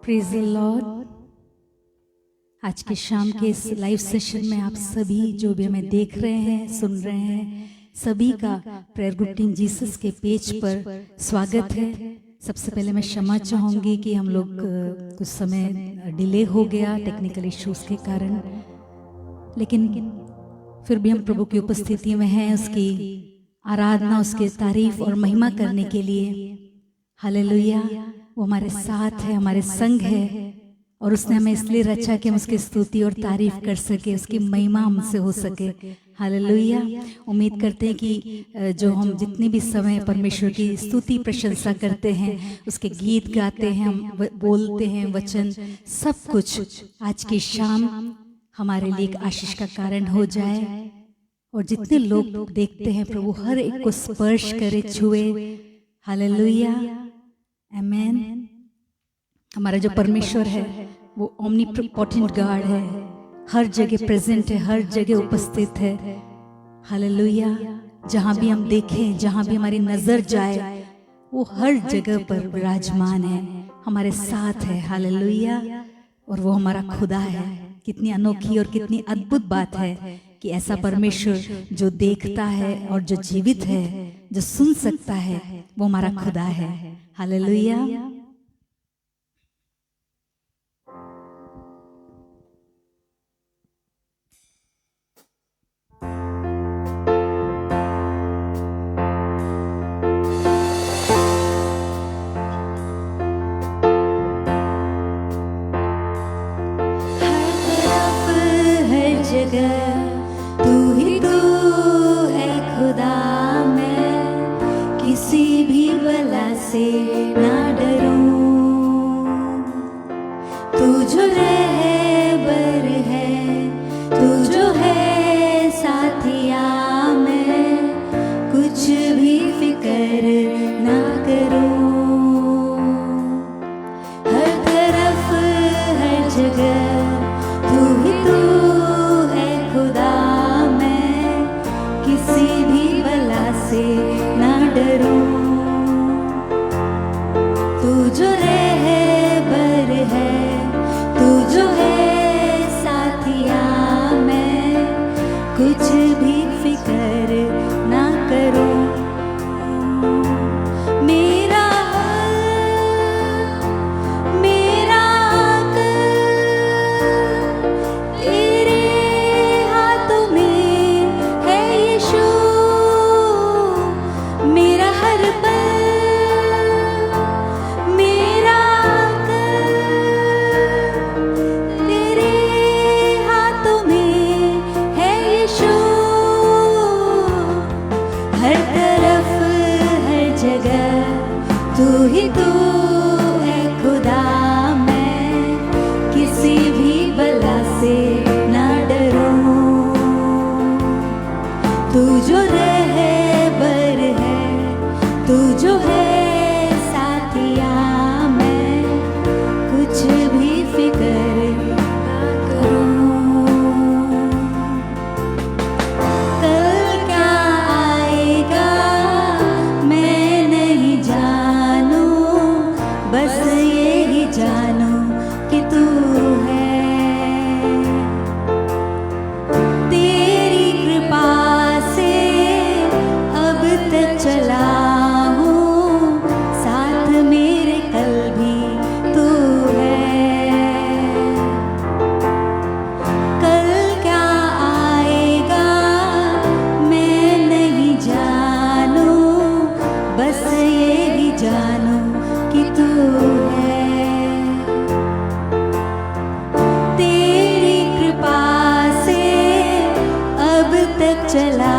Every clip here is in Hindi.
Praise the Lord. आज के शाम के इस लाइव सेशन में आप सभी जो भी हमें देख रहे हैं, सुन रहे हैं, सभी का प्रेयर ग्रुप टीम जीसस के पेज पर स्वागत है। सबसे पहले मैं क्षमा चाहूँगी कि हम लोग कुछ समय डिले हो गया टेक्निकल इश्यूज के कारण, लेकिन फिर भी हम प्रभु की उपस्थिति में हैं, उसकी आराधना, उसकी तारीफ और महिमा करने के लिए। हालेलुया। वो हमारे साथ है, हमारे संग है, और उसने हमें इसलिए रचा कि हम उसकी स्तुति और तारीफ कर सके, उसकी महिमा हमसे हो सके। हालेलुया। उम्मीद करते हैं कि जो हम जितनी भी समय परमेश्वर की स्तुति प्रशंसा करते हैं, उसके गीत गाते हैं, हम बोलते हैं, वचन, सब कुछ आज की शाम हमारे लिए एक आशीष का कारण हो जाए। और जितने लोग देखते हैं, प्रभु हर एक को स्पर्श करे, छुए। हालेलुया, आमेन। हमारा जो परमेश्वर है वो ओमनीपोटेंट गॉड है, हर जगह प्रेजेंट है, हर जगह उपस्थित है। हालेलुया। जहाँ भी हम देखें, जहाँ भी हमारी नजर जाए, वो हर जगह पर विराजमान है, हमारे साथ है। हालेलुया। और वो हमारा खुदा है। कितनी अनोखी और कितनी अद्भुत बात है कि ऐसा परमेश्वर जो देखता है और जो जीवित है, जो सुन सकता है, वो हमारा खुदा है। हालेलुया। तू ही तू है खुदा, मैं किसी भी बला से ना डरूं। तू जो रहबर है, तू जो है साथिया, मैं कुछ भी फिक्र ना करूं। हर तरफ हर जगह तू ही तू से ना डरूं। तू जो रहबर है, तू जो है साथिया, मैं कुछ भी फिक्र ना करूं। मेरा तेरे हाथों में है यीशु। मेरा हर पल, मेरा तेरे हाथों में है यीशु। हर तरफ हर जगह तू ही तू है खुदा, मैं किसी भी बला से ना डरूं। तू जो रहबर है, तू जो है साथिया, मैं कुछ भी फिक्र ना करूं। कल क्या आएगा मैं नहीं जानूं, बस ये ही जानूं कि तू है। तेरी कृपा से अब तक चला चला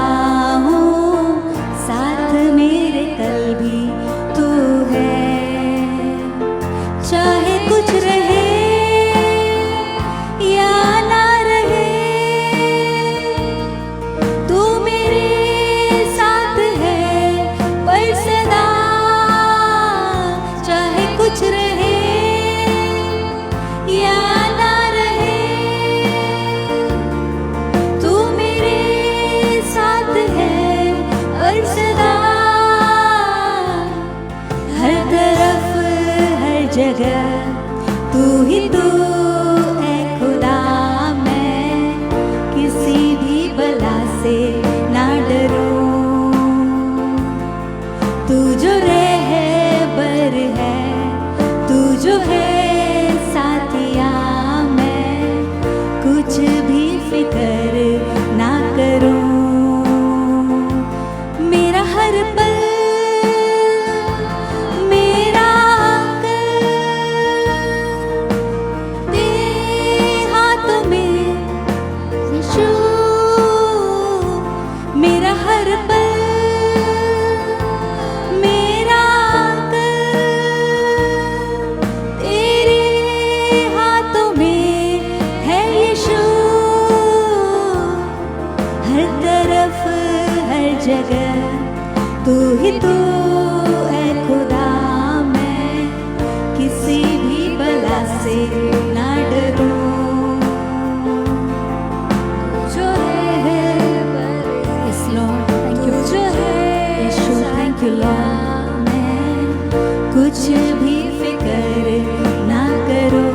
हूँ साथ मेरे, कल भी तू है। चाहे कुछ रहे या ना रहे, तू मेरे साथ है पर सदा। चाहे कुछ रहे या जगह तू ही तू है खुदा, मैं किसी भी बला से ना डरूं। तू जो रहबर है, तू जो है साथिया, मैं कुछ भी फिक्र ना करूं। मेरा हर पल मेरा कल तेरे हाथों में यीशु। मेरा हर पल मेरा कल तेरे हाथों में है यीशु। हर तरफ हर जगह तू ही तू है खुदा, मैं किसी भी बला से ना डरूं। जो है यस लॉर्ड, थैंक यू। जो है यीशु, थैंक यू लॉर्ड। मैं कुछ भी फिक्र ना करूं।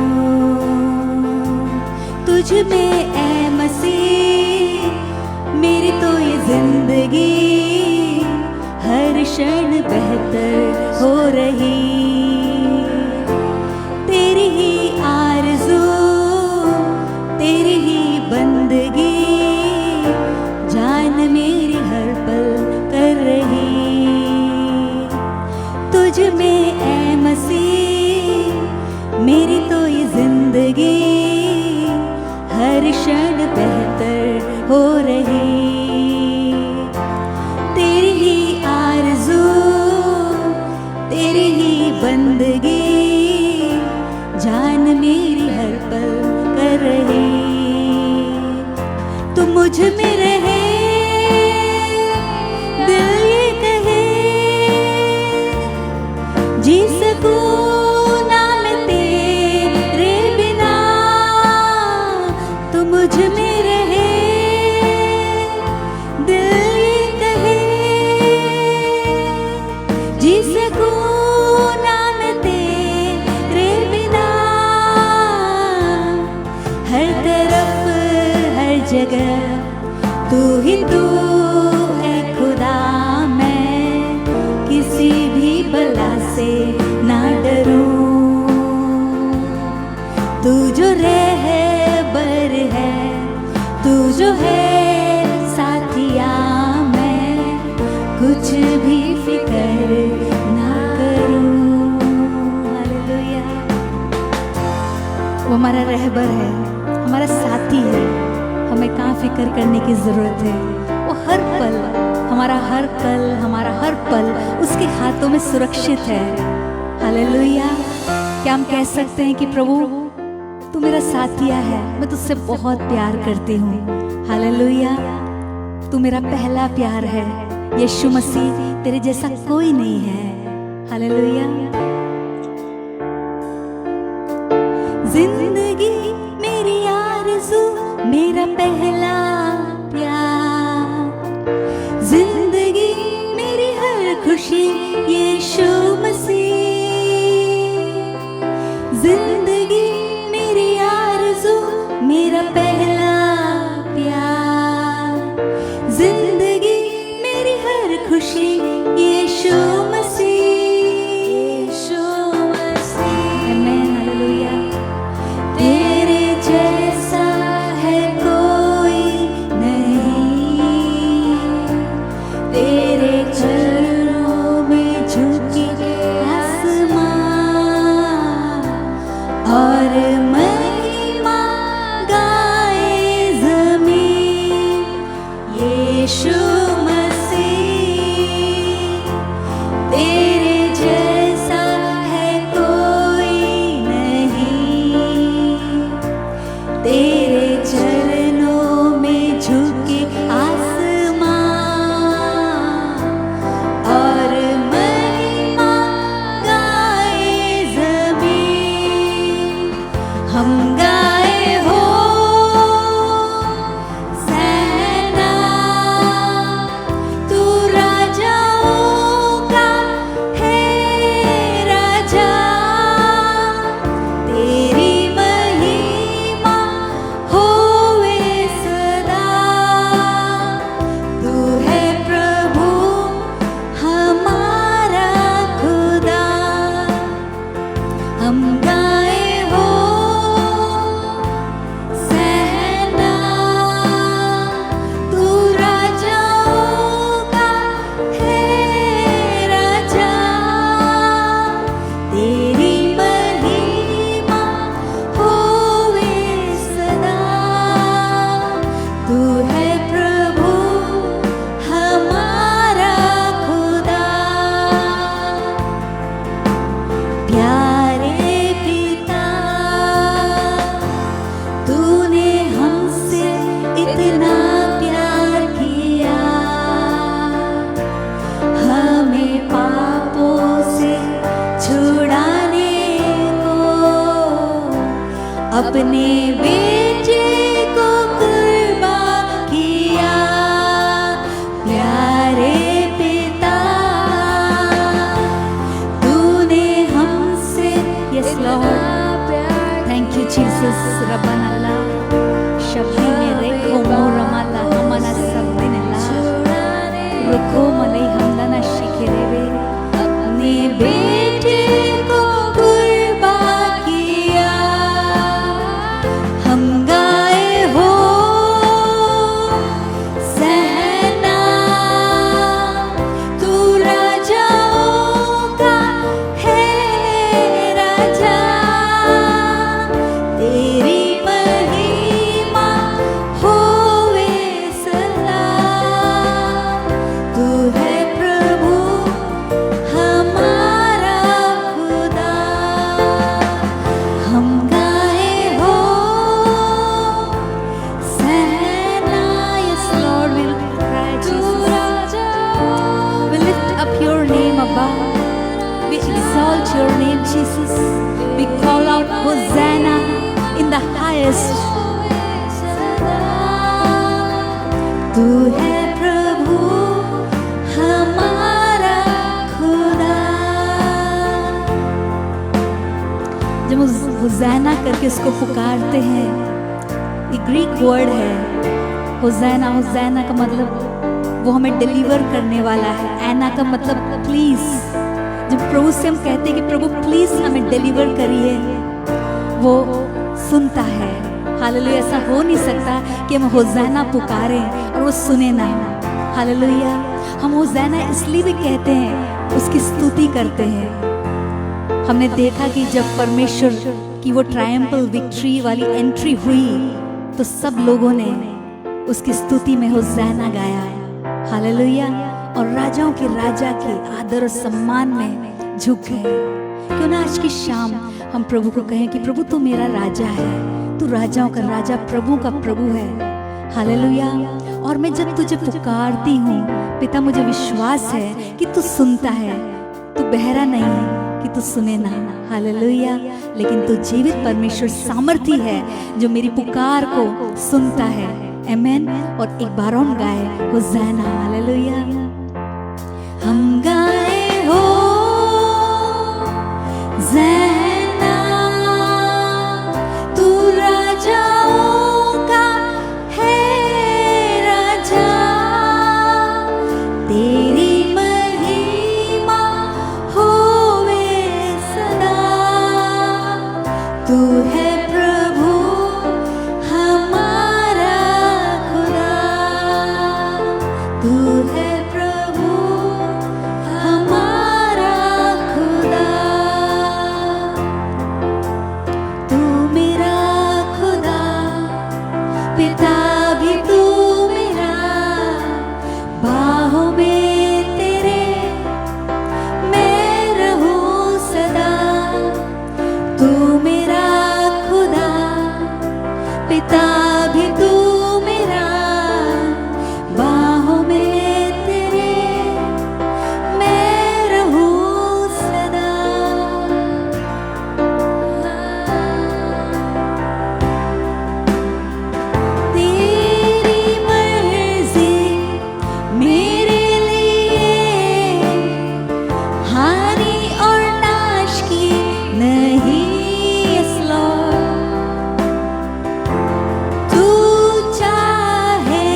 तुझ में ऐ मसीह मेरी तो ये जिंदगी हर क्षण बेहतर हो रही। तेरी ही आरज़ू, तेरी ही बंदगी, जान मेरी हर पल कर रही। तुझ में ऐ मसीह मेरी तो ये जिंदगी हर क्षण बेहतर हो रही। तेरी ही आरज़ू, तेरी ही बंदगी, जान मेरी हर पल कर रही। तू मुझ में रहे, दिल ये कहे, जी सकूं ना मैं तेरे बिना। तू मुझ में रहे, दिल ये कहे, जी सकूं ना मैं तेरे बिना। हर तरफ हर जगह तू ही तू है खुदा, मैं किसी भी बला से ना डरूं। तू जो रहबर है, तू जो है साथिया, मैं कुछ भी फिक्र ना करूं। हालेलुया। वो हमारा रहबर है, हमारा साथी है, हमें कहाँ फिक्र करने की ज़रूरत है। वो हर पल, हमारा हर कल, हमारा हर पल उसके हाथों में सुरक्षित है। हालेलुया। क्या हम कह सकते हैं कि प्रभु तू मेरा साथिया है, मैं तुझसे बहुत प्यार करती हूँ। हालेलुया। तू मेरा पहला प्यार है यीशु मसीह, तेरे जैसा कोई नहीं है। हालेलुया। जिंदगी मेरी आरज़ू, मेरा पहला प्यार। जिंदगी मेरी हर खुशी यीशु मसीह। जिंदगी मेरी आरज़ू, मेरा पहला प्यार। जिंदगी मेरी हर खुशी यीशु मसीह। यीशु मसीह। आमीन। हालेलुया। अपने बेटे को कुर्बान किया। प्यारे पिता, तूने हमसे, yes lord, thank you Jesus, रब्बन अल्लाह शब्दी में रेखो मोरमाला हमना सबदिनला रुको मलई हमदना शिखरेवे। अपने बेटे को कुर्बान किया। हम गाए हो सहना, तू राजाओं का है राजा। तेरी महिमा होवे सदा। तू है प्रभु हमारा खुदा। हम गाए हो सहना, yes Lord, we'll cry Jesus. We lift up your name above. We exalt your name Jesus. We call out Hosanna in the highest. तू है प्रभु हमारा खुदा। जब होज़ाना करके उसको पुकारते हैं, ये ग्रीक वर्ड है होज़ाना। होज़ाना का मतलब वो हमें डिलीवर करने वाला है। एना का मतलब प्लीज। जब प्रभु से हम कहते हैं कि प्रभु प्लीज हमें डिलीवर करिए, वो सुनता है। हालेलुया। ऐसा हो नहीं सकता कि हम होज़ाना पुकारें और वो सुने ना। हालेलुया। हम होज़ाना इसलिए भी कहते हैं, उसकी स्तुति करते हैं। हमने देखा कि जब परमेश्वर की वो ट्रायम्फल विक्ट्री वाली एंट्री हुई तो सब लोगों ने उसकी स्तुति में होज़ाना गाया। हालेलुया। और राजाओं के राजा के आदर और सम्मान में झुक गए। क्यों ना आज की शाम हम प्रभु को कहें कि प्रभु तू मेरा राजा है, तू राजाओं का राजा, प्रभु का प्रभु है। हालेलुया। और मैं जब तुझे पुकारती हूँ पिता, मुझे विश्वास है कि तू सुनता है। तू बहरा नहीं है कि तू सुने ना। हालेलुया। लेकिन तू जीवित परमेश्वर सामर्थी है जो मेरी पुकार को सुनता है। आमेन। और एक बार हम गाए होज़ाना। हालेलुया। हम गाए हो ज़ैना, तू राजाओं का है राजा। तेरी महिमा होवे सदा। तू है प्रभु हमारा खुदा। तू है प्रभु हमारा खुदा। तू मेरा खुदा, पिता भी तू मेरा। बाहों में तेरे मैं रहूं सदा। तू मेरा खुदा, पिता भी तू मेरा। बाहों में तेरे मैं रहूं सदा। तेरी मर्जी मेरे लिए हानि और नाश की नहीं। Yes Lord, तू चाहे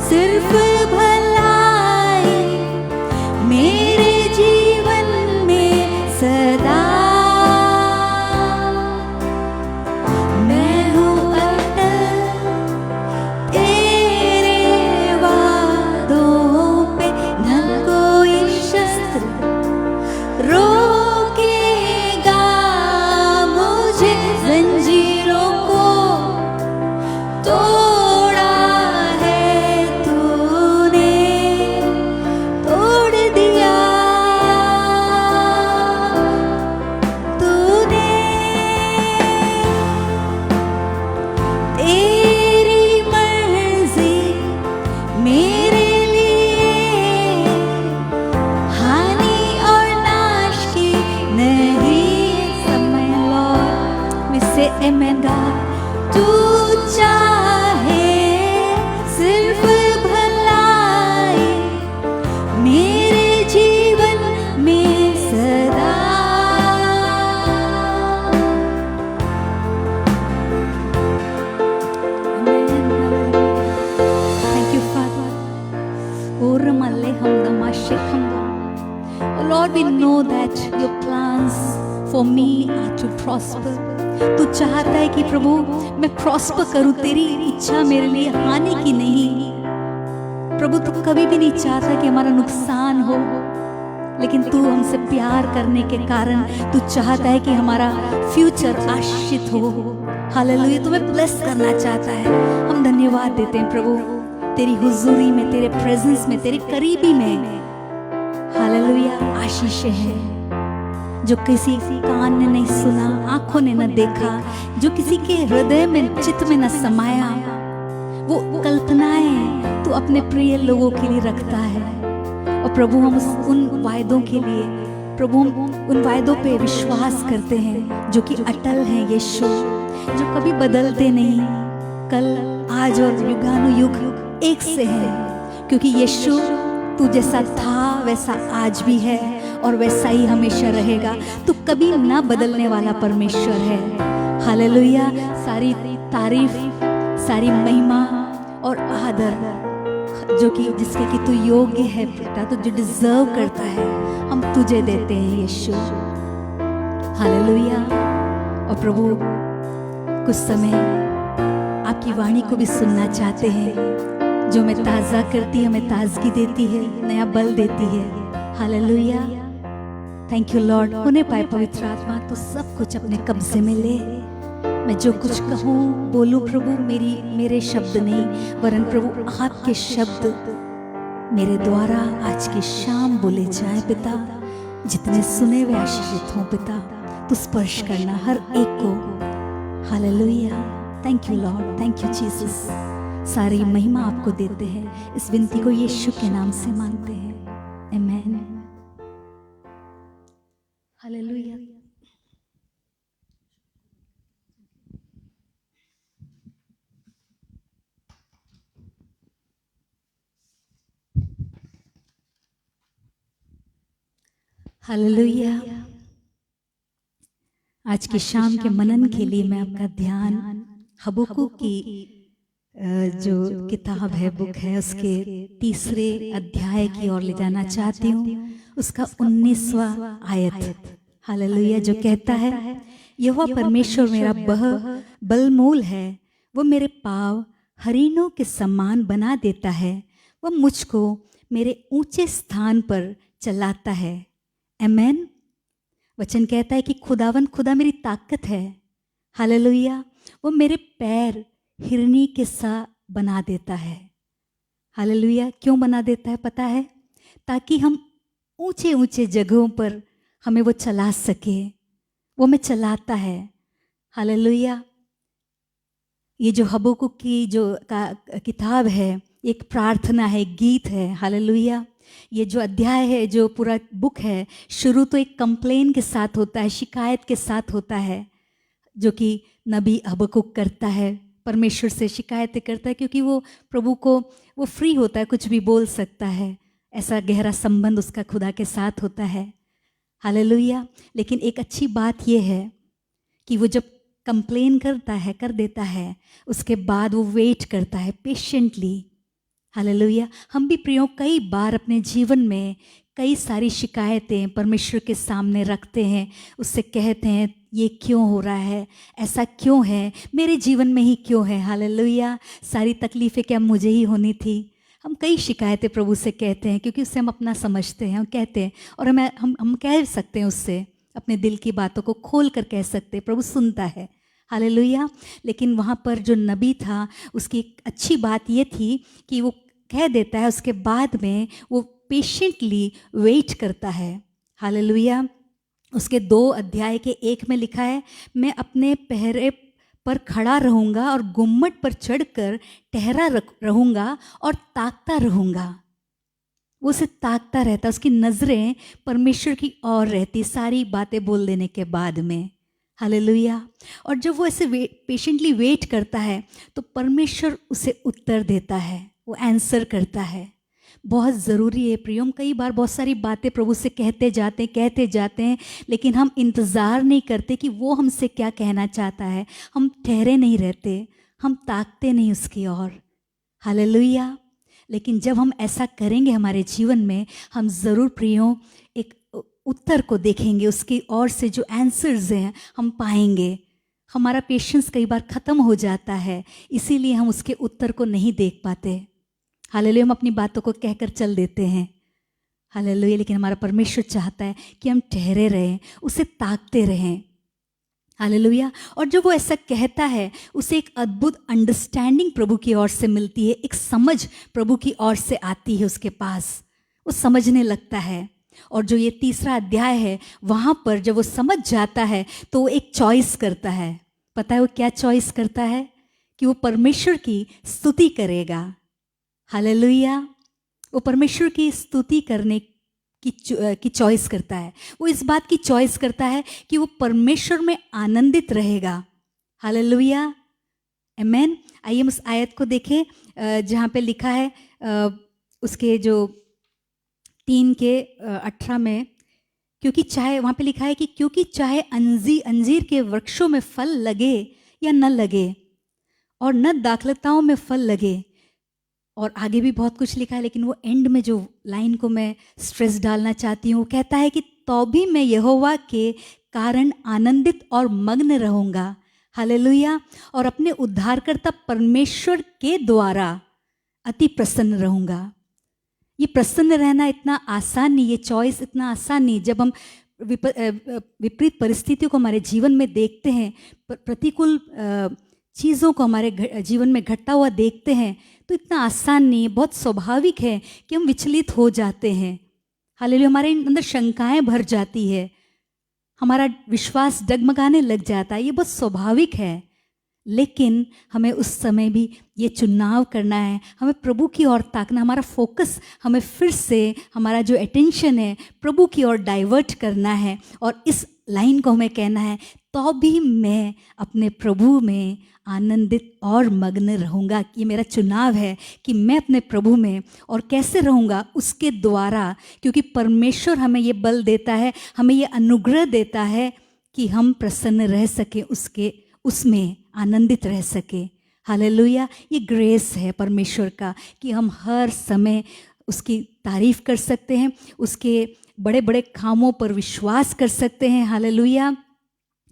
सिर्फ भलाई मेरे जीवन में सदा। मैं हूँ अटल तेरे वादों पे, न कोई शस्त्र रोकेगा मुझे। जंजीरों को तोड़ा है तूने, तोड़ दिया तूने। तेरी मर्जी मेरे लिए हानि और नाश know that your plans for me are to prosper. तू चाहता है कि प्रभु मैं प्रॉस्पर करूं, तेरी इच्छा मेरे लिए हानि की नहीं। प्रभु तू कभी भी नहीं चाहता कि हमारा नुकसान हो, लेकिन तू हमसे प्यार करने के कारण तू चाहता है कि हमारा फ्यूचर आशीषित हो। हालेलुया, तुम्हें ब्लेस करना चाहता है। हम धन्यवाद देते हैं प्रभु तेरी हुजूरी में, तेरे प्रेजेंस में, तेरे करीबी में। हालेलुया, आशीष है जो किसी कान ने नहीं सुना, आंखों ने न देखा, जो किसी के हृदय में, चित्त में न समाया। वो कल्पनाएं तू अपने प्रिय लोगों के लिए रखता है। और प्रभु हम उन वायदों के लिए, प्रभु हम उन वायदों पे विश्वास करते हैं जो कि अटल हैं यीशु, जो कभी बदलते नहीं, कल आज और युगानुयुग एक से है। क्योंकि यीशु तू जैसा था वैसा आज भी है और वैसा ही हमेशा रहेगा। तू कभी ना बदलने वाला परमेश्वर है। हालेलुया, सारी तारीफ, सारी महिमा और आदर जो कि जिसके कि तू योग्य है पिता, तू जो डिजर्व करता है, हम तुझे देते हैं यीशु। हालेलुया। और प्रभु कुछ समय आपकी वाणी को भी सुनना चाहते हैं, जो हमें ताज़ा करती है, हमें ताजगी देती है, नया बल देती है। Hallelujah, thank you Lord. होने पाए पवित्र आत्मा तो सब कुछ अपने कब्जे में ले। मैं जो कुछ कहूँ बोलूँ प्रभु, मेरे शब्द नहीं, वरन प्रभु आपके शब्द मेरे द्वारा आज की शाम बोले जाए पिता। जितने सुने हुए आशीषित हों पिता, तू स्पर्श करना हर एक को। Hallelujah, thank you Lord, thank you Jesus. सारी महिमा आपको देते हैं। इस विनती को यीशु के नाम से मांगते हैं, आमीन। हालेलुया। हालेलुया। आज की शाम के मनन के लिए मैं आपका ध्यान हबक्कुक की जो किताब है, बुक है, उसके 3 अध्याय की ओर ले जाना चाहती हूँ। उसका 19वां आयत, हालेलुया, जो कहता है, यहोवा परमेश्वर मेरा बलमूल है, वो मेरे पाँव हरिणों के समान बना देता है, वह मुझको मेरे ऊंचे स्थान पर चलाता है। आमीन। वचन कहता है कि खुदावन खुदा मेरी ताकत है। हालेलुया, वो मेरे पैर हिरनी के सा बना देता है। हालेलुया, क्यों बना देता है पता है? ताकि हम ऊंचे ऊंचे जगहों पर हमें वो चला सके। वो हमें चलाता है। हालेलुया। ये जो हबक्कुक की जो किताब है, एक प्रार्थना है, एक गीत है। हालेलुया। ये जो अध्याय है, जो पूरा बुक है, शुरू तो एक कंप्लेन के साथ होता है, शिकायत के साथ होता है, जो कि नबी हबक्कुक करता है, परमेश्वर से शिकायतें करता है, क्योंकि वो प्रभु को वो फ्री होता है, कुछ भी बोल सकता है। ऐसा गहरा संबंध उसका खुदा के साथ होता है। हालेलुया। लेकिन एक अच्छी बात ये है कि वो जब कंप्लेन कर देता है, उसके बाद वो वेट करता है पेशेंटली। हालेलुया। हम भी प्रियो कई बार अपने जीवन में कई सारी शिकायतें परमेश्वर के सामने रखते हैं, उससे कहते हैं ये क्यों हो रहा है, ऐसा क्यों है, मेरे जीवन में ही क्यों है। हालेलुया। सारी तकलीफ़ें क्या मुझे ही होनी थी। हम कई शिकायतें प्रभु से कहते हैं, क्योंकि उससे हम अपना समझते हैं, हम कहते हैं, और हम कह सकते हैं उससे, अपने दिल की बातों को खोल कर कह सकते हैं, प्रभु सुनता है। हालेलुया। लेकिन वहाँ पर जो नबी था, उसकी एक अच्छी बात ये थी कि वो कह देता है, उसके बाद में वो पेशेंटली वेट करता है। हालेलुया। उसके 2 अध्याय के 1 में लिखा है, मैं अपने पहरे पर खड़ा रहूँगा और गुम्मट पर चढ़कर ठहरा रहूँगा और ताकता रहूँगा। वो उसे ताकता रहता, उसकी नज़रें परमेश्वर की ओर रहती, सारी बातें बोल देने के बाद में। हालेलुया। और जब वो ऐसे पेशेंटली वेट करता है, तो परमेश्वर उसे उत्तर देता है, वो आंसर करता है। बहुत ज़रूरी है प्रियो। कई बार बहुत सारी बातें प्रभु से कहते जाते हैं, लेकिन हम इंतज़ार नहीं करते कि वो हमसे क्या कहना चाहता है। हम ठहरे नहीं रहते, हम ताकते नहीं उसकी ओर। हालेलुया। लेकिन जब हम ऐसा करेंगे हमारे जीवन में, हम ज़रूर प्रियो एक उत्तर को देखेंगे, उसकी ओर से जो आंसर्स हैं हम पाएंगे। हमारा पेशेंस कई बार ख़त्म हो जाता है, इसीलिए हम उसके उत्तर को नहीं देख पाते। हालेलुया, हम अपनी बातों को कहकर चल देते हैं। हालेलुया, लेकिन हमारा परमेश्वर चाहता है कि हम ठहरे रहें, उसे ताकते रहें। हालेलुया, और जब वो ऐसा कहता है उसे एक अद्भुत अंडरस्टैंडिंग प्रभु की ओर से मिलती है, एक समझ प्रभु की ओर से आती है उसके पास, वो समझने लगता है। और जो ये तीसरा अध्याय है वहाँ पर जब वो समझ जाता है तो वो एक चॉइस करता है। पता है वो क्या चॉइस करता है? कि वो परमेश्वर की स्तुति करेगा। हालेलुया, वो परमेश्वर की स्तुति करने की चॉइस करता है। वो इस बात की चॉइस करता है कि वो परमेश्वर में आनंदित रहेगा। हालेलुया, आमेन। आइए हम उस आयत को देखें जहाँ पे लिखा है उसके जो 3:18 में, क्योंकि चाहे, वहाँ पे लिखा है कि क्योंकि चाहे अंजीर के वृक्षों में फल लगे या न लगे और न दाखलताओं में फल लगे, और आगे भी बहुत कुछ लिखा है, लेकिन वो एंड में जो लाइन को मैं स्ट्रेस डालना चाहती हूँ, वो कहता है कि तो भी मैं यहोवा के कारण आनंदित और मग्न रहूँगा। हालेलुया, और अपने उद्धारकर्ता परमेश्वर के द्वारा अति प्रसन्न रहूँगा। ये प्रसन्न रहना इतना आसान नहीं, ये चॉइस इतना आसान नहीं। जब हम विपरीत परिस्थितियों को हमारे जीवन में देखते हैं, प्रतिकूल चीज़ों को हमारे जीवन में घटता हुआ देखते हैं, तो इतना आसान नहीं है, बहुत स्वाभाविक है कि हम विचलित हो जाते हैं। हालेलुया, हमारे अंदर शंकाएं भर जाती है, हमारा विश्वास डगमगाने लग जाता है, ये बहुत स्वाभाविक है। लेकिन हमें उस समय भी ये चुनाव करना है, हमें प्रभु की ओर ताकना, हमारा फोकस, हमें फिर से हमारा जो अटेंशन है प्रभु की ओर डाइवर्ट करना है। और इस लाइन को हमें कहना है, तो भी मैं अपने प्रभु में आनंदित और मग्न रहूँगा। ये मेरा चुनाव है कि मैं अपने प्रभु में, और कैसे रहूँगा? उसके द्वारा, क्योंकि परमेश्वर हमें ये बल देता है, हमें ये अनुग्रह देता है कि हम प्रसन्न रह सके, उसमें आनंदित रह सके। हालेलुया, ये ग्रेस है परमेश्वर का कि हम हर समय उसकी तारीफ कर सकते हैं, उसके बड़े बड़े कामों पर विश्वास कर सकते हैं। हालेलुया,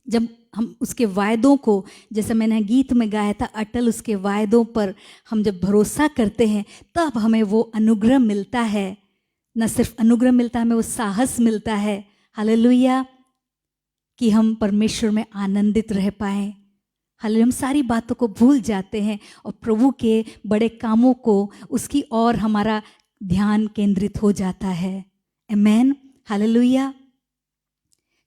जब हम उसके वायदों को, जैसे मैंने गीत में गाया था, अटल उसके वायदों पर हम जब भरोसा करते हैं, तब हमें वो अनुग्रह मिलता है। न सिर्फ अनुग्रह मिलता है, हमें वो साहस मिलता है। हालेलुया, कि हम परमेश्वर में आनंदित रह पाएँ। हालेलुया, हम सारी बातों को भूल जाते हैं और प्रभु के बड़े कामों को, उसकी ओर हमारा ध्यान केंद्रित हो जाता है। आमेन, हालेलुया।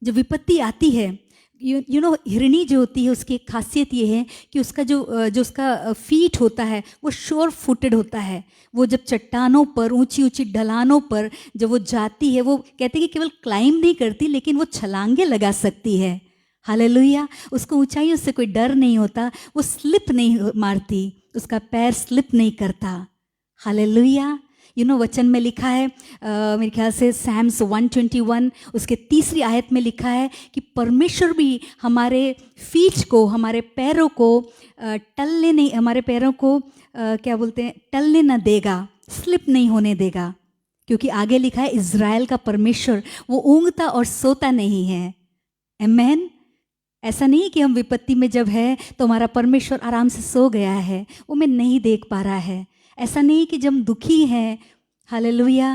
जब विपत्ति आती है, यू नो, हिरणी जो होती है उसकी एक खासियत ये है कि उसका जो उसका फीट होता है वो श्योर फुटेड होता है। वो जब चट्टानों पर, ऊंची ऊंची ढलानों पर जब वो जाती है, वो कहते हैं कि केवल क्लाइंब नहीं करती, लेकिन वो छलांगे लगा सकती है। हालेलुया, उसको ऊंचाइयों से कोई डर नहीं होता, वो स्लिप नहीं मारती, उसका पैर स्लिप नहीं करता। हालेलुया, यू नो, वचन में लिखा है, मेरे ख्याल से सैम्स 121 उसके 3री आयत में लिखा है कि परमेश्वर भी हमारे फीट को, हमारे पैरों को टलने नहीं, हमारे पैरों को क्या बोलते हैं, टलने न देगा, स्लिप नहीं होने देगा। क्योंकि आगे लिखा है, इज़राइल का परमेश्वर वो ऊँघता और सोता नहीं है। आमेन। ऐसा नहीं कि हम विपत्ति में जब है तो हमारा परमेश्वर आराम से सो गया है, वो मैं नहीं देख पा रहा है। ऐसा नहीं कि जब हम दुखी हैं, हालेलुया,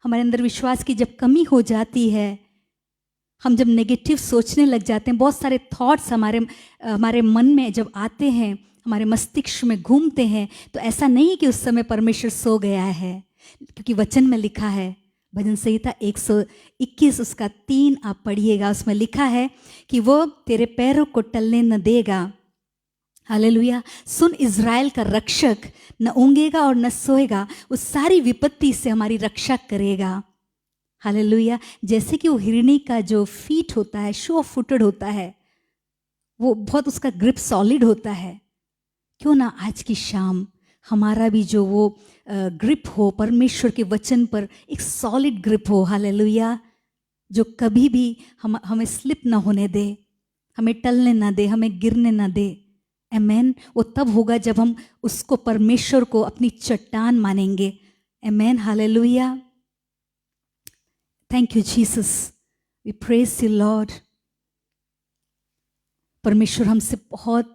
हमारे अंदर विश्वास की जब कमी हो जाती है, हम जब नेगेटिव सोचने लग जाते हैं, बहुत सारे थॉट्स हमारे मन में जब आते हैं, हमारे मस्तिष्क में घूमते हैं, तो ऐसा नहीं कि उस समय परमेश्वर सो गया है। क्योंकि वचन में लिखा है, भजन संहिता 121 उसका 3 आप पढ़िएगा, उसमें लिखा है कि वो तेरे पैरों को टलने न देगा। हालेलुया, सुन इज़राइल का रक्षक न ऊँगेगा और न सोएगा, वो सारी विपत्ति से हमारी रक्षा करेगा। हालेलुया, जैसे कि वो हिरणी का जो फीट होता है, शो फुटेड होता है, वो बहुत, उसका ग्रिप सॉलिड होता है। क्यों ना आज की शाम हमारा भी जो वो ग्रिप हो परमेश्वर के वचन पर, एक सॉलिड ग्रिप हो। हालेलुया, जो कभी भी हमें स्लिप ना होने दे, हमें टलने ना दे, हमें गिरने ना दे। आमेन। वो तब होगा जब हम उसको, परमेश्वर को अपनी चट्टान मानेंगे। Amen, hallelujah, thank you Jesus. We praise you lord. परमेश्वर हमसे बहुत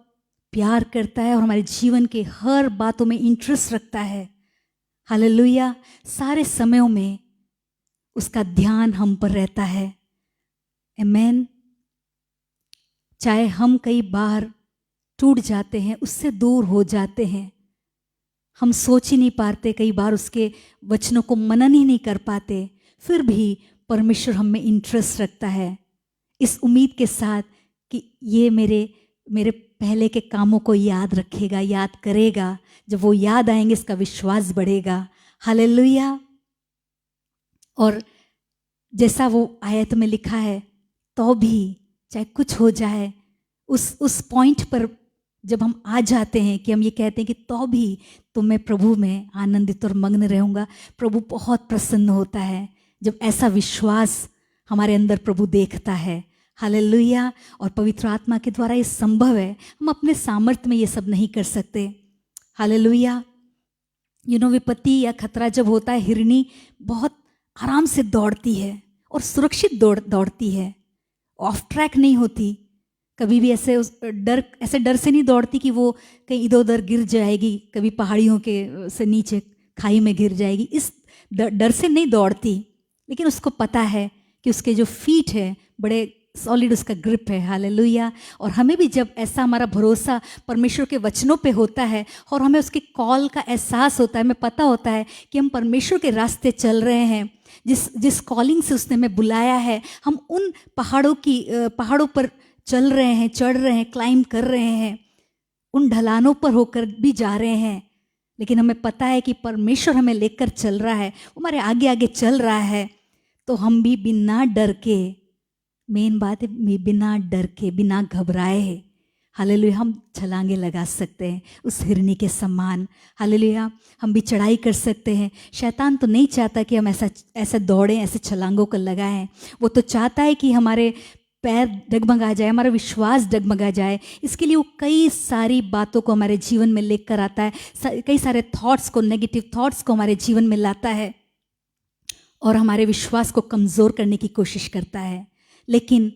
प्यार करता है और हमारे जीवन के हर बातों में इंटरेस्ट रखता है। हालेलुया। सारे समयों में उसका ध्यान हम पर रहता है। आमेन। चाहे हम कई बार टूट जाते हैं, उससे दूर हो जाते हैं, हम सोच ही नहीं पाते, कई बार उसके वचनों को मनन ही नहीं कर पाते, फिर भी परमेश्वर हम में इंटरेस्ट रखता है, इस उम्मीद के साथ कि ये मेरे पहले के कामों को याद रखेगा, याद करेगा। जब वो याद आएंगे इसका विश्वास बढ़ेगा। हालेलुया। और जैसा वो आयत में लिखा है, तो भी चाहे कुछ हो जाए, उस पॉइंट पर जब हम आ जाते हैं कि हम ये कहते हैं कि तो भी तो मैं प्रभु में आनंदित और मग्न रहूँगा, प्रभु बहुत प्रसन्न होता है जब ऐसा विश्वास हमारे अंदर प्रभु देखता है। हालेलुया। और पवित्र आत्मा के द्वारा ये संभव है, हम अपने सामर्थ्य में ये सब नहीं कर सकते। हालेलुया। विपत्ति या खतरा जब होता है, हिरनी बहुत आराम से दौड़ती है और सुरक्षित दौड़ती है, ऑफ ट्रैक नहीं होती। कभी भी ऐसे डर से नहीं दौड़ती कि वो कहीं इधर उधर गिर जाएगी, कभी पहाड़ियों के से नीचे खाई में गिर जाएगी, इस डर से नहीं दौड़ती। लेकिन उसको पता है कि उसके जो फीट है बड़े सॉलिड, उसका ग्रिप है। हालेलुया। और हमें भी जब ऐसा हमारा भरोसा परमेश्वर के वचनों पे होता है और हमें उसके कॉल का एहसास होता है, हमें पता होता है कि हम परमेश्वर के रास्ते चल रहे हैं, जिस कॉलिंग से उसने हमें बुलाया है, हम उन पहाड़ों पर चल रहे हैं, चढ़ रहे हैं, क्लाइंब कर रहे हैं, उन ढलानों पर होकर भी जा रहे हैं, लेकिन हमें पता है कि परमेश्वर हमें लेकर चल रहा है, हमारे आगे आगे चल रहा है, तो हम भी बिना डर के, मेन बात है बिना डर के, बिना घबराए, हालेलुया, हम छलांगे लगा सकते हैं उस हिरनी के समान। हालेलुया। हम भी चढ़ाई कर सकते हैं। शैतान तो नहीं चाहता कि हम ऐसा दौड़ें, ऐसे छलांगों को लगाएं। वो तो चाहता है कि हमारे पैर डगमगा जाए, हमारा विश्वास डगमगा जाए। इसके लिए वो कई सारी बातों को हमारे जीवन में लेकर आता है, कई सारे थॉट्स को, नेगेटिव थॉट्स को हमारे जीवन में लाता है और हमारे विश्वास को कमज़ोर करने की कोशिश करता है। लेकिन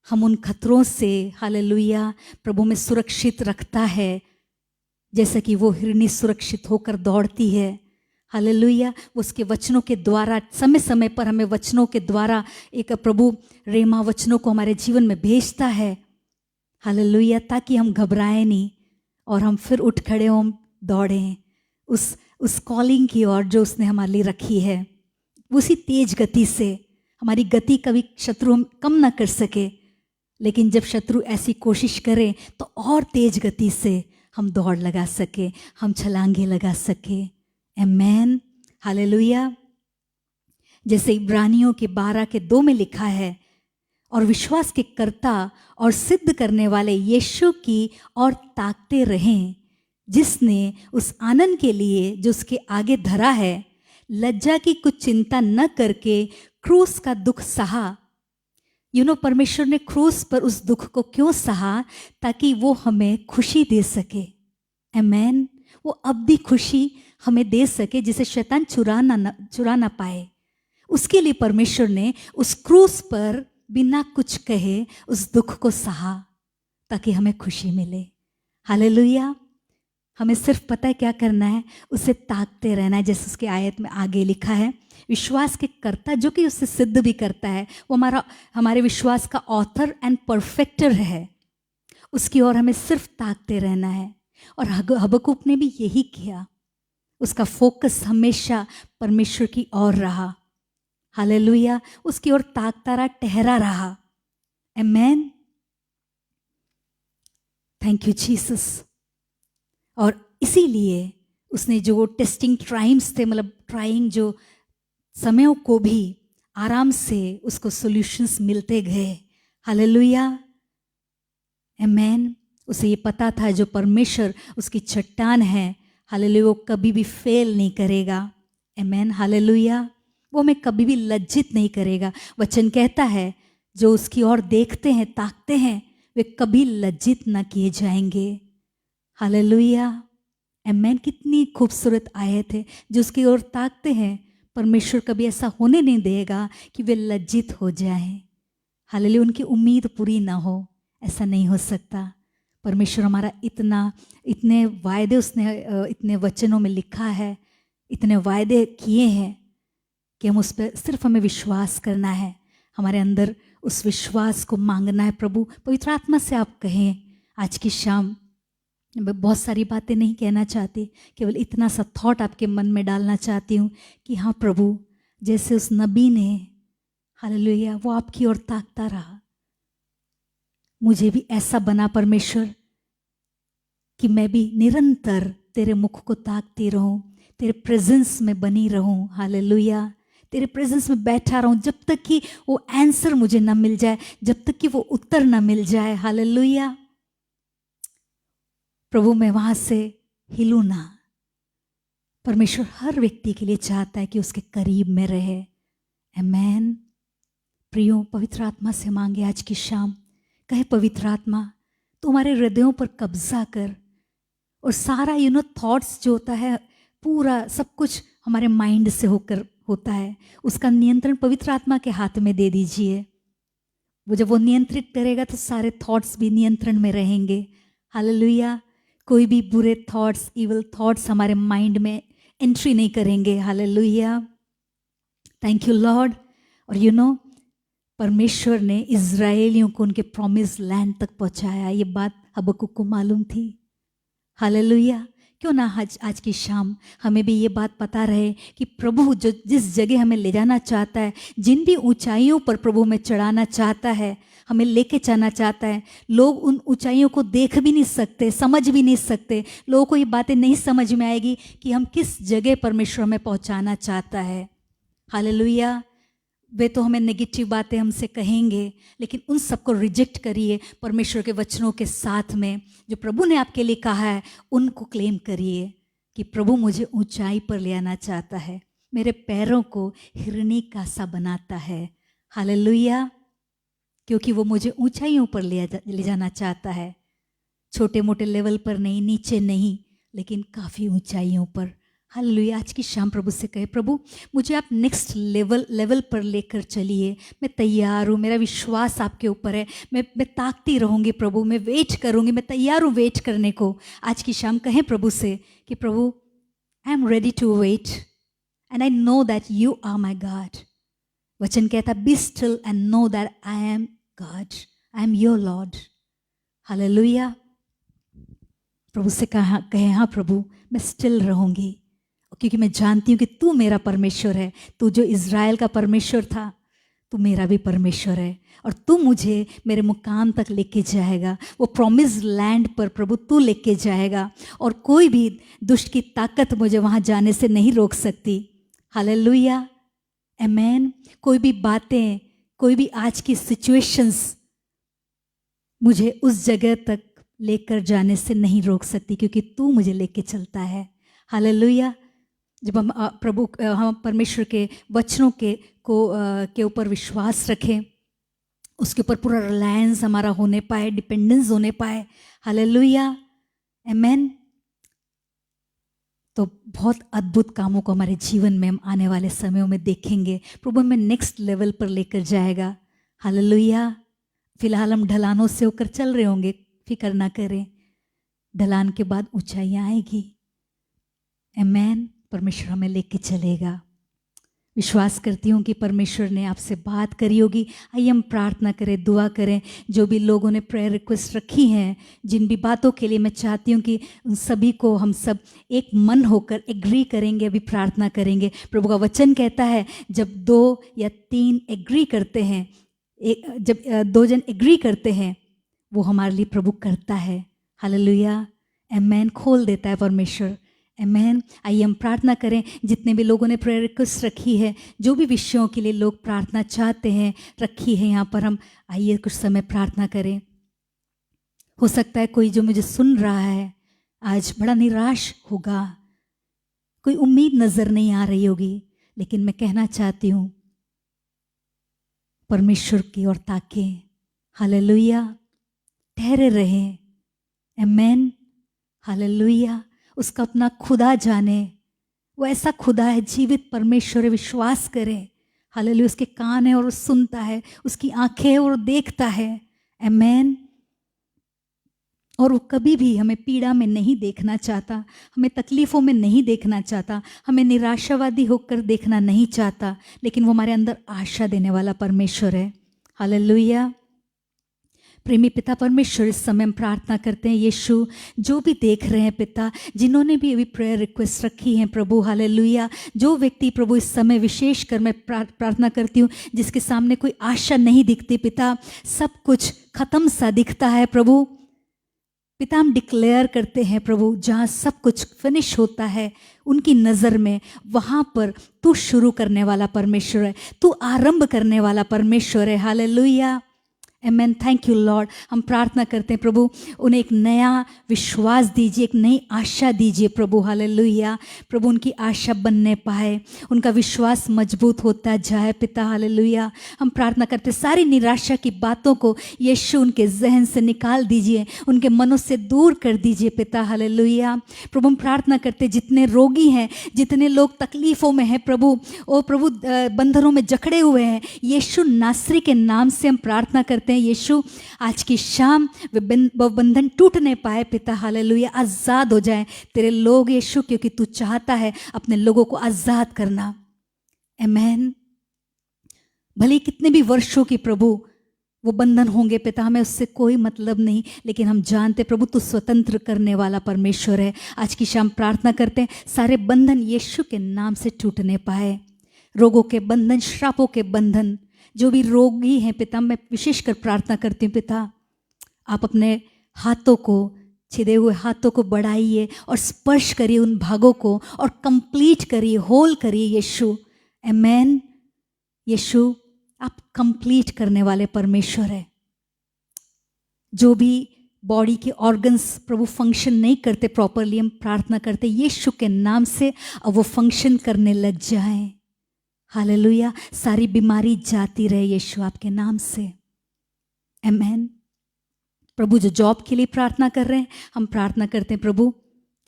हम उन खतरों से, हालेलुया, प्रभु में सुरक्षित रखता है, जैसे कि वो हिरनी सुरक्षित होकर दौड़ती है। हालेलुया। उसके वचनों के द्वारा समय समय पर हमें वचनों के द्वारा एक प्रभु रेमा वचनों को हमारे जीवन में भेजता है। हालेलुया। ताकि हम घबराएं नहीं और हम फिर उठ खड़े हों, दौड़ें उस कॉलिंग की ओर जो उसने हमारे लिए रखी है, उसी तेज गति से। हमारी गति कभी शत्रु हम कम ना कर सके, लेकिन जब शत्रु ऐसी कोशिश करे तो और तेज गति से हम दौड़ लगा सके, हम छलांगे लगा सके। आमेन। हालेलुया। जैसे इब्रानियों के 12:2 में लिखा है, और विश्वास के कर्ता और सिद्ध करने वाले यीशु की और ताकते रहें, जिसने उस आनंद के लिए जो उसके आगे धरा है, लज्जा की कुछ चिंता न करके क्रूस का दुख सहा। परमेश्वर ने क्रूस पर उस दुख को क्यों सहा? ताकि वो हमें खुशी दे सके। आमेन। वो अब्दी खुशी हमें दे सके जिसे शैतान चुरा ना पाए। उसके लिए परमेश्वर ने उस क्रूस पर बिना कुछ कहे उस दुख को सहा, ताकि हमें खुशी मिले। हालेलुया। हमें सिर्फ पता है क्या करना है, उसे ताकते रहना है। जैसे उसके आयत में आगे लिखा है, विश्वास के कर्ता जो कि उससे सिद्ध भी करता है, वो हमारे विश्वास का ऑथर एंड परफेक्टर है, उसकी ओर हमें सिर्फ ताकते रहना है। और हबक्कूक ने भी यही किया, उसका फोकस हमेशा परमेश्वर की ओर रहा। हालेलुया। उसकी ओर ताकता रहा, ठहरा रहा। आमेन। Thank you Jesus. और इसीलिए उसने जो टेस्टिंग टाइम्स थे, मतलब ट्राइंग जो समयों को भी आराम से उसको सॉल्यूशंस मिलते गए। हालेलुया। आमेन। उसे ये पता था जो परमेश्वर उसकी चट्टान है, हालेलुया, वो कभी भी फेल नहीं करेगा। आमेन। हालेलुया। वो हमें कभी भी लज्जित नहीं करेगा। वचन कहता है जो उसकी ओर देखते हैं, ताकते हैं, वे कभी लज्जित ना किए जाएंगे। हालेलुया। आमेन। कितनी खूबसूरत आयत है। जो उसकी ओर ताकते हैं, परमेश्वर कभी ऐसा होने नहीं देगा कि वे लज्जित हो जाएं। हालेलुया, उनकी उम्मीद पूरी ना हो, ऐसा नहीं हो सकता। परमेश्वर हमारा इतने वायदे उसने इतने वचनों में लिखा है, इतने वायदे किए हैं कि हम उस पर सिर्फ हमें विश्वास करना है, हमारे अंदर उस विश्वास को मांगना है। प्रभु पवित्र आत्मा से आप कहें आज की शाम, मैं बहुत सारी बातें नहीं कहना चाहती, केवल इतना सा थॉट आपके मन में डालना चाहती हूँ कि हाँ प्रभु, जैसे उस नबी ने हालेलुया वो आपकी ओर ताकता रहा, मुझे भी ऐसा बना परमेश्वर कि मैं भी निरंतर तेरे मुख को ताकती रहूं, तेरे प्रेजेंस में बनी रहूं। हालेलुया, तेरे प्रेजेंस में बैठा रहूं जब तक कि वो आंसर मुझे ना मिल जाए, जब तक कि वो उत्तर ना मिल जाए। हालेलुया प्रभु, मैं वहां से हिलूं ना। परमेश्वर हर व्यक्ति के लिए चाहता है कि उसके करीब में रहे। आमेन। प्रियो, पवित्र आत्मा से मांगे आज की शाम, कहे पवित्र आत्मा तुम्हारे हृदयों पर कब्जा कर, और सारा थॉट्स जो होता है, पूरा सब कुछ हमारे माइंड से होकर होता है, उसका नियंत्रण पवित्र आत्मा के हाथ में दे दीजिए। वो जब वो नियंत्रित करेगा तो सारे थॉट्स भी नियंत्रण में रहेंगे। हालेलुया, कोई भी बुरे थॉट्स, इविल थॉट्स हमारे माइंड में एंट्री नहीं करेंगे। Hallelujah, thank you Lord. और परमेश्वर ने इज़राइलियों को उनके प्रॉमिस लैंड तक पहुंचाया, ये बात हबक्कुक को मालूम थी। हालेलुया, क्यों ना आज की शाम हमें भी ये बात पता रहे कि प्रभु जो जिस जगह हमें ले जाना चाहता है, जिन भी ऊंचाइयों पर प्रभु हमें चढ़ाना चाहता है, हमें लेके जाना चाहता है, लोग उन ऊंचाइयों को देख भी नहीं सकते, समझ भी नहीं सकते। लोगों को ये बातें नहीं समझ में आएगी कि हम किस जगह परमेश्वर हमें पहुंचाना चाहता है। हालेलुया, वे तो हमें नेगेटिव बातें हमसे कहेंगे, लेकिन उन सबको रिजेक्ट करिए। परमेश्वर के वचनों के साथ में जो प्रभु ने आपके लिए कहा है, उनको क्लेम करिए कि प्रभु मुझे ऊंचाई पर ले आना चाहता है, मेरे पैरों को हिरनी का सा बनाता है। हालेलुया, क्योंकि वो मुझे ऊंचाइयों पर ले जाना चाहता है, छोटे मोटे लेवल पर नहीं, नीचे नहीं, लेकिन काफ़ी ऊंचाइयों पर। हालेलुया, आज की शाम प्रभु से कहे, प्रभु मुझे आप नेक्स्ट लेवल पर लेकर चलिए। मैं तैयार हूँ, मेरा विश्वास आपके ऊपर है। मैं ताकती रहूँगी प्रभु, मैं वेट करूँगी, मैं तैयार हूँ वेट करने को। आज की शाम कहें प्रभु से कि प्रभु I am ready to wait and I know that you are my God. वचन कहता, be still and know that I am God, I am your lord. Hallelujah, प्रभु से कहे हाँ प्रभु मैं स्टिल रहूँगी, क्योंकि मैं जानती हूँ कि तू मेरा परमेश्वर है। तू जो इज़राइल का परमेश्वर था, तू मेरा भी परमेश्वर है, और तू मुझे मेरे मुकाम तक लेके जाएगा। वो प्रॉमिस लैंड पर प्रभु तू लेके जाएगा, और कोई भी दुष्ट की ताकत मुझे वहाँ जाने से नहीं रोक सकती। हालेलुया, आमेन। कोई भी बातें, कोई भी आज की सिचुएशंस मुझे उस जगह तक लेकर जाने से नहीं रोक सकती, क्योंकि तू मुझे लेके चलता है। हालेलुया, जब हम परमेश्वर के वचनों के ऊपर विश्वास रखें, उसके ऊपर पूरा रिलायंस हमारा होने पाए, डिपेंडेंस होने पाए। हालेलुया, आमेन। तो बहुत अद्भुत कामों को हमारे जीवन में हम आने वाले समयों में देखेंगे। प्रभु हमें नेक्स्ट लेवल पर लेकर जाएगा। हालेलुया, फिलहाल हम ढलानों से होकर चल रहे होंगे, फिक्र ना करें, ढलान के बाद ऊंचाइयां आएगी। आमेन, परमेश्वर हमें लेके चलेगा। विश्वास करती हूँ कि परमेश्वर ने आपसे बात करी होगी। आइए हम प्रार्थना करें, दुआ करें। जो भी लोगों ने प्रेयर रिक्वेस्ट रखी हैं, जिन भी बातों के लिए, मैं चाहती हूँ कि उन सभी को हम सब एक मन होकर एग्री करेंगे, अभी प्रार्थना करेंगे। प्रभु का वचन कहता है, जब 2 या 3 एग्री करते हैं, जब 2 जन एग्री करते हैं, वो हमारे लिए प्रभु करता है। हालेलुया, आमेन, खोल देता है परमेश्वर। आमेन। आइए हम प्रार्थना करें। जितने भी लोगों ने प्रेयर रिक्वेस्ट रखी है, जो भी विषयों के लिए लोग प्रार्थना चाहते हैं, रखी है यहाँ पर, हम आइए कुछ समय प्रार्थना करें। हो सकता है कोई जो मुझे सुन रहा है आज बड़ा निराश होगा, कोई उम्मीद नजर नहीं आ रही होगी, लेकिन मैं कहना चाहती हूँ, परमेश्वर की ओर ताकें। हालेलुया, ठहरे रहें। आमेन, हालेलुया। उसका अपना खुदा जाने, वो ऐसा खुदा है, जीवित परमेश्वर है, विश्वास करें। हालेलुया। उसके कान है और वो सुनता है, उसकी आंखें है और वो देखता है। आमेन। और वो कभी भी हमें पीड़ा में नहीं देखना चाहता, हमें तकलीफ़ों में नहीं देखना चाहता, हमें निराशावादी होकर देखना नहीं चाहता, लेकिन वो हमारे अंदर आशा देने वाला परमेश्वर है। हालेलुया। प्रेमी पिता परमेश्वर, इस समय हम प्रार्थना करते हैं यीशु, जो भी देख रहे हैं पिता, जिन्होंने भी अभी प्रेयर रिक्वेस्ट रखी हैं प्रभु, हालेलुया, जो व्यक्ति प्रभु इस समय विशेषकर मैं प्रार्थना करती हूँ जिसके सामने कोई आशा नहीं दिखती पिता, सब कुछ खत्म सा दिखता है प्रभु पिता, हम डिक्लेयर करते हैं प्रभु, जहाँ सब कुछ फिनिश होता है उनकी नज़र में, वहाँ पर तू शुरू करने वाला परमेश्वर है, तू आरंभ करने वाला परमेश्वर है। Hallelujah. Amen. Thank you Lord. हम प्रार्थना करते हैं प्रभु, उन्हें एक नया विश्वास दीजिए, एक नई आशा दीजिए प्रभु। हालेलुया। प्रभु उनकी आशा बनने पाए, उनका विश्वास मजबूत होता जाए पिता। हालेलुया। हम प्रार्थना करते सारी निराशा की बातों को यीशु उनके जहन से निकाल दीजिए, उनके मनों से दूर कर दीजिए पिता। हालेलुया। प्रभु हम प्रार्थना करते जितने रोगी हैं, जितने लोग तकलीफ़ों में हैं प्रभु, ओ प्रभु बंधनों में जकड़े हुए हैं, यीशु नासरी के नाम से हम प्रार्थना करते हैं यीशु, आज की शाम वो बंधन टूटने पाए पिता। हालेलुया। आज़ाद हो जाए तेरे लोग यीशु, क्योंकि तू चाहता है अपने लोगों को आज़ाद करना। आमेन। भले कितने भी वर्षों की प्रभु वो बंधन होंगे पिता, हमें उससे कोई मतलब नहीं, लेकिन हम जानते प्रभु तू स्वतंत्र करने वाला परमेश्वर है। आज की शाम प्रार्थना करते हैं सारे बंधन यीशु के नाम से टूटने पाए, रोगों के बंधन, श्रापों के बंधन, जो भी रोगी हैं पिता, मैं विशेषकर प्रार्थना करती हूँ पिता, आप अपने हाथों को, छिदे हुए हाथों को बढ़ाइए और स्पर्श करिए उन भागों को और कंप्लीट करिए, होल करिए यीशु। आमेन। यीशु आप कंप्लीट करने वाले परमेश्वर है। जो भी बॉडी के ऑर्गन्स प्रभु फंक्शन नहीं करते प्रॉपरली, हम प्रार्थना करते यीशु के नाम से अब वो फंक्शन करने लग जाएं। हालेलुया। सारी बीमारी जाती रहे यीशु आपके नाम से। आमेन। प्रभु जो जॉब के लिए प्रार्थना कर रहे हैं, हम प्रार्थना करते हैं प्रभु,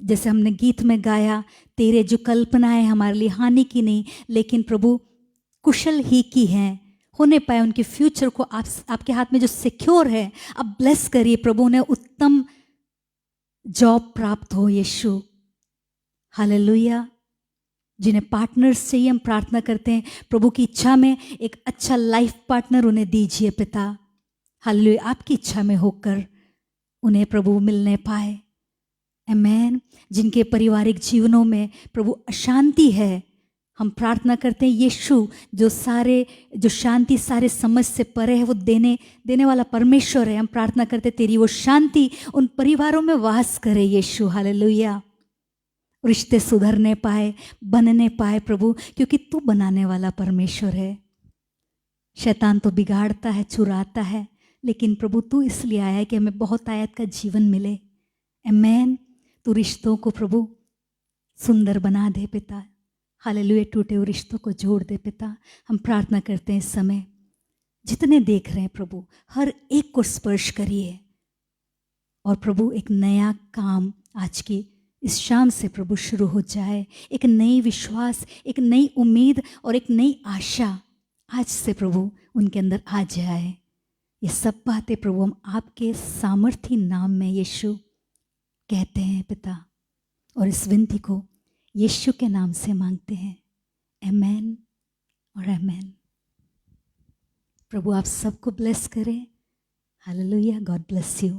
जैसे हमने गीत में गाया, तेरे जो कल्पनाएं हमारे लिए हानि की नहीं लेकिन प्रभु कुशल ही की हैं, होने पाए उनके फ्यूचर को आपके हाथ में जो सिक्योर है, आप ब्लेस करिए प्रभु, उन्हें उत्तम जॉब प्राप्त हो यीशु। हालेलुया। जिन्हें पार्टनर्स चाहिए, हम प्रार्थना करते हैं प्रभु की इच्छा में एक अच्छा लाइफ पार्टनर उन्हें दीजिए पिता। हालेलुया। आपकी इच्छा में होकर उन्हें प्रभु मिलने पाए। आमेन। जिनके पारिवारिक जीवनों में प्रभु अशांति है, हम प्रार्थना करते हैं यीशु, जो शांति सारे समझ से परे है, वो देने वाला परमेश्वर है। हम प्रार्थना करते तेरी वो शांति उन परिवारों में वास करे यीशु। हालेलुया। रिश्ते सुधरने पाए, बनने पाए प्रभु, क्योंकि तू बनाने वाला परमेश्वर है। शैतान तो बिगाड़ता है, चुराता है, लेकिन प्रभु तू इसलिए आया है कि हमें बहुत आयत का जीवन मिले। आमेन। तू रिश्तों को प्रभु सुंदर बना दे पिता। हालेलुया। टूटे हुए रिश्तों को जोड़ दे पिता। हम प्रार्थना करते हैं इस समय जितने देख रहे हैं प्रभु, हर एक को स्पर्श करिए और प्रभु एक नया काम आज की इस शाम से प्रभु शुरू हो जाए। एक नई विश्वास, एक उम्मीद उम्मीद और एक नई आशा आज से प्रभु उनके अंदर आ जाए। ये सब बातें प्रभु हम आपके सामर्थी नाम में यीशु कहते हैं पिता, और इस विनती को यीशु के नाम से मांगते हैं। आमेन और आमेन। प्रभु आप सबको ब्लेस करें। हालेलुया। God bless you.